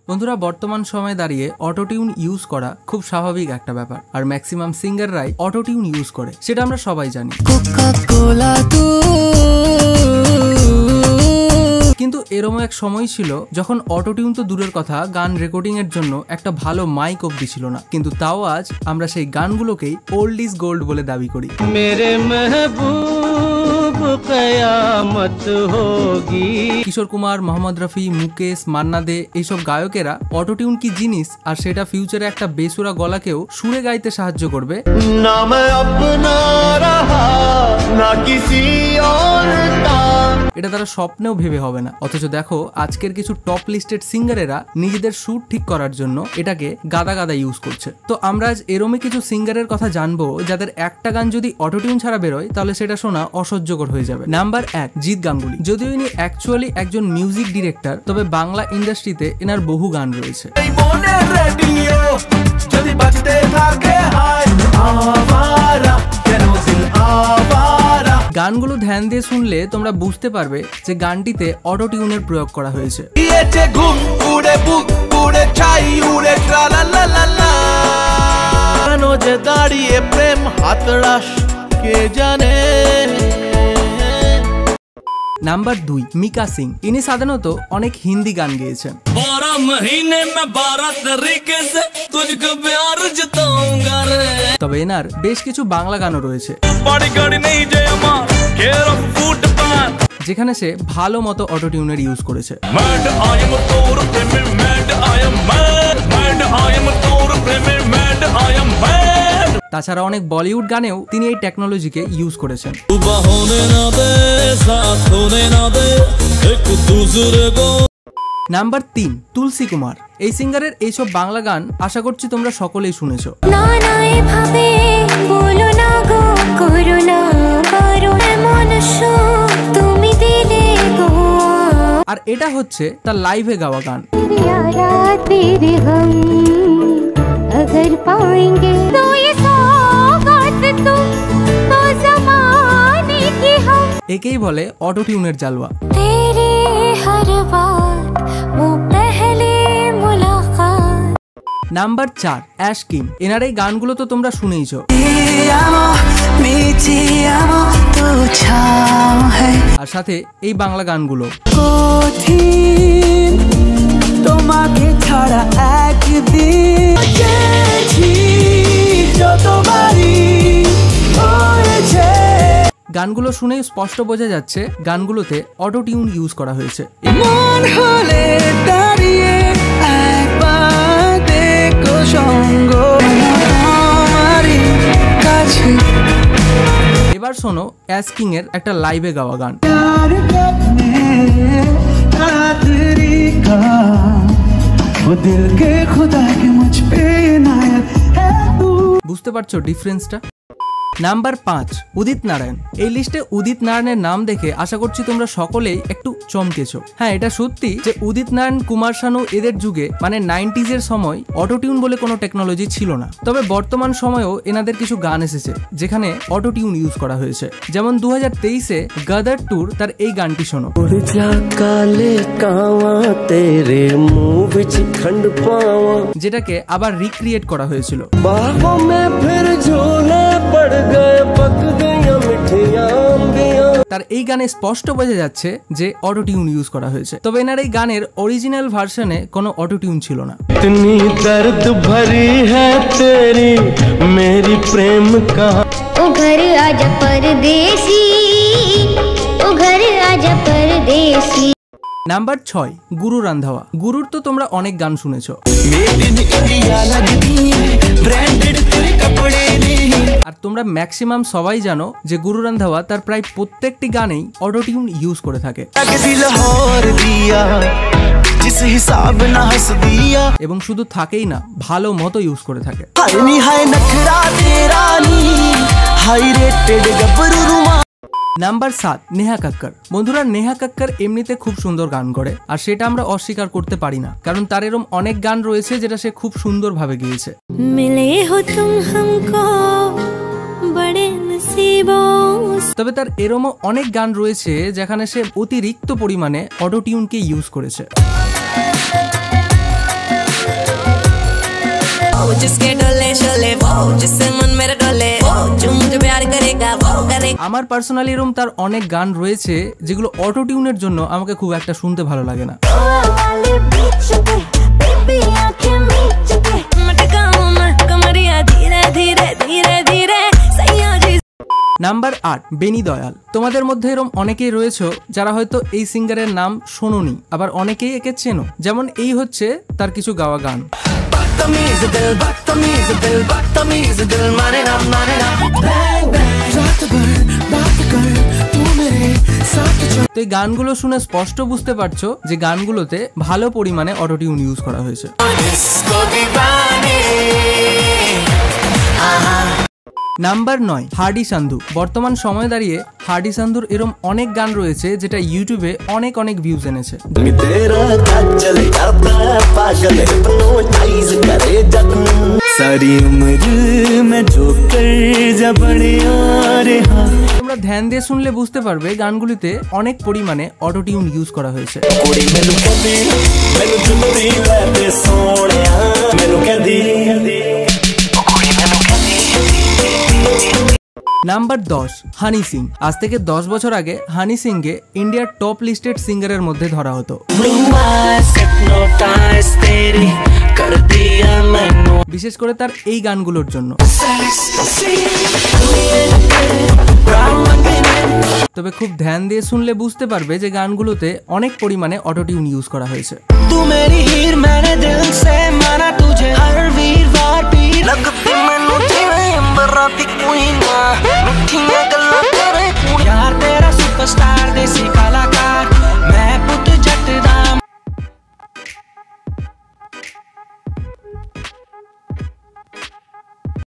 বন্ধুরা বর্তমান সময়ে দাঁড়িয়ে অটোটিউন ইউজ করা খুব স্বাভাবিক একটা ব্যাপার, আর ম্যাক্সিমাম সিঙ্গাররাই অটোটিউন ইউজ করে, সেটা আমরা সবাই জানি। কিন্তু এরকম এক সময় ছিল যখন অটোটিউন তো দূরের কথা, গান রেকর্ডিং এর জন্য একটা ভালো মাইক অবধি ছিল না, কিন্তু তাও আজ আমরা সেই গানগুলোকেই ওল্ড ইজ গোল্ড বলে দাবি করি। মেরে মেহবুব কিয়ামত হোগি। কিশোর কুমার, মোহাম্মদ রফি, মুকেশ, মান্না দে এইসব গায়কেরা অটোটিউন কি জিনিস আর সেটা ফিউচারে একটা বেসুরা গলাকেও সুরে গাইতে সাহায্য করবে না আপনা রাহা না কিসি और এটা তারা স্বপ্নেও ভেবে হবে না। অথচ দেখো আজকের কিছু টপ লিস্টেড সিঙ্গারেরা নিজেদের সুর ঠিক করার জন্য এটাকে গাদা গাদা ইউজ করছে। তো আমরা আজ এরমই কিছু সিঙ্গারের কথা জানবো যাদের একটা গান যদি অটোটিউন ছাড়া বেরোয় তাহলে সেটা শোনা অসহ্যকর হয়ে যাবে। নাম্বার 1, জিৎ গাঙ্গুলি। যদিও ইনি অ্যাকচুয়ালি একজন মিউজিক ডিরেক্টর, তবে বাংলা ইন্ডাস্ট্রিতে এনার বহু গান রয়েছে। গানগুলো ধ্যান দিয়ে শুনলে তোমরা বুঝতে পারবে যে গানটিতে অটোটিউনের প্রয়োগ করা হয়েছে। নাম্বার 2, মিকা সিং। ইনি সাধারণত অনেক হিন্দি গান গেয়েছেন। তবে এনার বেশ কিছু বাংলা গানও রয়েছে যেখানে সে ভালো মতো অটোটিউনের ইউজ করেছে। তাছাড়া অনেক বলিউড গানেও তিনি এই টেকনোলজিকে ইউজ করেছেন। নাম্বার 3, তুলসী কুমার। এই সিঙ্গারের এইসব বাংলা গান আশা করছি তোমরা সকলেই শুনেছো। আর এটা হচ্ছে তার লাইভে গাওয়া গান। একেই বলে অটোটিউনের জালওয়া। Number 4, Ash King. এনার এই গানগুলো তো তোমরা শুনেইছো। আর সাথে এই বাংলা গানগুলো। তোমাকে ছাড়া একদিন গানগুলো শুনেই স্পষ্ট বোঝা যাচ্ছে গানগুলোতে অটোটিউন ইউজ করা হয়েছে। এবার শোনো অ্যাশ কিং এর একটা লাইভে গাওয়া গান। বুঝতে পারছো ডিফারেন্সটা? নাম্বার 5, উদিত নারায়ণ। এই লিস্টে উদিত নারায়ণের নাম দেখে আশা করছি তোমরা সকলেই একটু চমকেছো। হ্যাঁ, এটা সত্যি যে উদিত নারায়ণ, কুমার শানু এদের যুগে মানে 90s এর সময় অটোটিউন বলে কোনো টেকনোলজি ছিল না। তবে বর্তমান সময়েও এনাদের কিছু গান এসেছে যেখানে অটোটিউন ইউজ করা হয়েছে। যেমন 2023-এ গদর ট্যুর তার এই গানটি শোনো। যেটাকে আবার রিক্রিয়েট করা হয়েছিল। তার এই গানে স্পষ্ট বোঝা যাচ্ছে যে অটোটিউন ইউজ করা হয়েছে। তবে এনার এই গানের অরিজিনাল ভার্সনে কোনো অটোটিউন ছিল না। ইতনি দর্দ ভরি হ্যায় তেরি মেরি প্রেম কাহানি ও ঘর আজা পরদেশি ও ঘর আজা পরদেশি। নাম্বার 6, গুরু রান্ধাওয়া। গুরুর তো তোমরা অনেক গান শুনেছো। আর তোমরা ম্যাক্সিমাম সবাই জানো যে গুরু রান্ধাওয়া তার প্রায় প্রত্যেকটি গানেই অটোটিউন ইউজ করে থাকে এবং শুধু থাকেই না, ভালো মতো ইউজ করে থাকে। নাম্বার 7, নেহা কক্কর। বন্ধুরা, নেহা কক্কর এমনিতে খুব সুন্দর গান করে, আর সেটা আমরা অস্বীকার করতে পারি না, কারণ তার এরকম অনেক গান রয়েছে যেটা সে খুব সুন্দরভাবে গেয়েছে। মিলে হো তুম হামকো বড়ে নসিবোं। তবে তার এরকম অনেক গান রয়েছে যেখানে সে অতিরিক্ত পরিমাণে অটোটিউনকে ইউজ করেছে। जिसके डोले शोले वो जिससे मन मेरा डोले वो जो मुझे प्यार करेगा वो करेगा। আমার পার্সোনালি এরকম তার অনেক গান রয়েছে যেগুলো অটো টিউনের জন্য আমাকে খুব একটা শুনতে ভালো লাগে না। নাম্বার 8 বেনি দয়াল। তোমাদের মধ্যে এরকম অনেকেই রয়েছে যারা হয়তো এই সিঙ্গারের নাম শোনোনি, আবার অনেকেই একে চেনো। যেমন এই হচ্ছে তার কিছু গাওয়া গান। তো এই গানগুলো শুনে স্পষ্ট বুঝতে পারছো যে গানগুলোতে ভালো পরিমাণে অটোটিউন ইউজ করা হয়েছে। Number 9 Hardy Sandhu. বর্তমান সময়ে দাঁড়িয়ে হার্ডি সান্ধুর এরম অনেক গান রয়েছে যেটা ইউটিউবে অনেক ভিউজ এনেছে। তোমরা ধ্যান দিয়ে শুনলে বুঝতে পারবে গানগুলিতে অনেক পরিমাণে অটোটিউন ইউজ করা হয়েছে। নাম্বার 10 হানি সিং। আজ থেকে 10 বছর আগে হানি সিংকে ইন্ডিয়ার টপ লিস্টেড সিঙ্গারের মধ্যে ধরা হতো। বিশেষ করে তার এই গানগুলোর জন্য। তবে খুব ধ্যান দিয়ে শুনলে বুঝতে পারবে যে গানগুলোতে অনেক পরিমাণে অটোটিউন ইউজ করা হয়েছে।